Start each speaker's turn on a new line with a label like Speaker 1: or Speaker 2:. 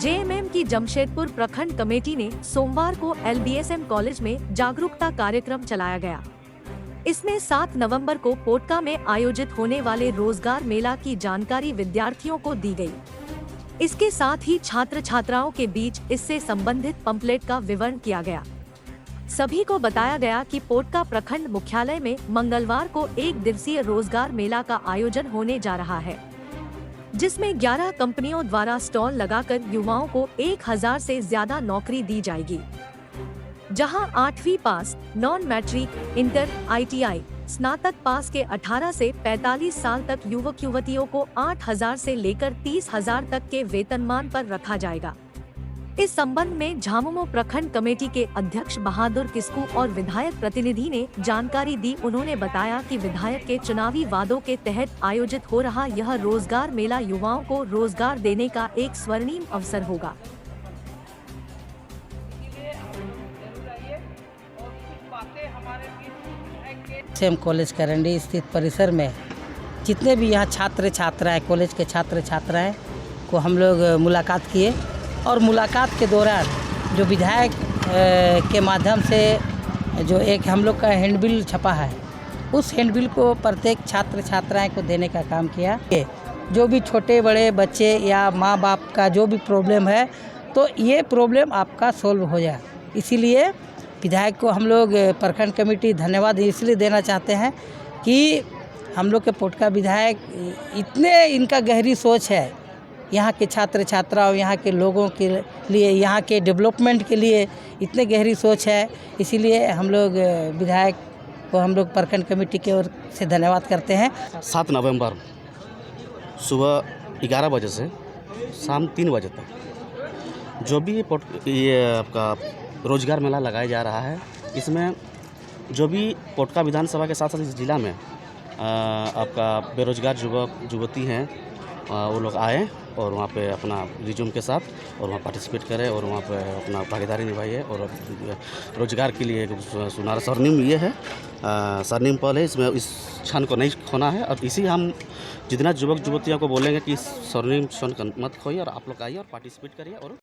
Speaker 1: JMM की जमशेदपुर प्रखंड committee ने सोमवार को एलबीएसएम कॉलेज में जागरूकता कार्यक्रम चलाया गया। इसमें 7 नवंबर को पोटका में आयोजित होने वाले रोजगार मेला की जानकारी विद्यार्थियों को दी गई। इसके साथ ही छात्र छात्राओं के बीच इससे संबंधित पंपलेट का विवरण किया गया। सभी को बताया गया कि पोटका प्रखंड मुख्यालय में मंगलवार को 1 दिवसीय रोजगार मेला का आयोजन होने जा रहा है, जिसमें 11 कंपनियों द्वारा स्टॉल लगाकर युवाओं को 1000 से ज्यादा नौकरी दी जाएगी, जहां 8वीं पास, नॉन मैट्रिक, इंटर, आईटीआई, स्नातक पास के 18 से 45 साल तक युवक युवतियों को 8000 से लेकर 30,000 तक के वेतनमान पर रखा जाएगा। इस संबंध में झामुमो प्रखंड कमेटी के अध्यक्ष बहादुर किस्कू और विधायक प्रतिनिधि ने जानकारी दी। उन्होंने बताया कि विधायक के चुनावी वादों के तहत आयोजित हो रहा यह रोजगार मेला युवाओं को रोजगार देने का एक स्वर्णिम अवसर होगा।
Speaker 2: सेम कॉलेज करंडी स्थित परिसर में जितने भी यहाँ छात्र छात्राएं, कॉलेज के छात्र छात्राएं को हम लोग मुलाकात किए और मुलाकात के दौरान जो विधायक के माध्यम से जो एक हम लोग का हैंडबिल छपा है, उस हैंडबिल को प्रत्येक छात्र छात्राएं को देने का काम किया। जो भी छोटे बड़े बच्चे या माँ बाप का जो भी प्रॉब्लम है, तो ये प्रॉब्लम आपका सोल्व हो जाए। इसीलिए विधायक को हम लोग प्रखंड कमेटी धन्यवाद इसलिए देना चाहते हैं कि हम लोग के पोटका विधायक इतने इनका गहरी सोच है यहाँ के छात्र छात्राओं, यहाँ के लोगों के लिए, यहाँ के डेवलपमेंट के लिए इतने गहरी सोच है। इसीलिए हम लोग विधायक को हम लोग प्रखंड कमेटी की ओर से धन्यवाद करते हैं।
Speaker 3: 7 नवंबर सुबह 11 बजे से शाम 3 बजे तक जो भी ये आपका रोजगार मेला लगाया जा रहा है, इसमें जो भी पोटका विधानसभा के साथ साथ इस जिला में आपका बेरोजगार युवक युवती हैं, वो लोग आए और वहाँ पे अपना रिज्यूम के साथ और वहाँ पार्टिसिपेट करें और वहाँ पे अपना भागीदारी निभाइए और रोजगार के लिए एक सुनहरा स्वर्णिम ये है, स्वर्णिम पल है। इसमें इस क्षण को नहीं खोना है और इसी हम जितना युवक युवतियों को बोलेंगे कि स्वर्णिम क्षण मत खोइए और आप लोग आइए और पार्टिसिपेट करिए और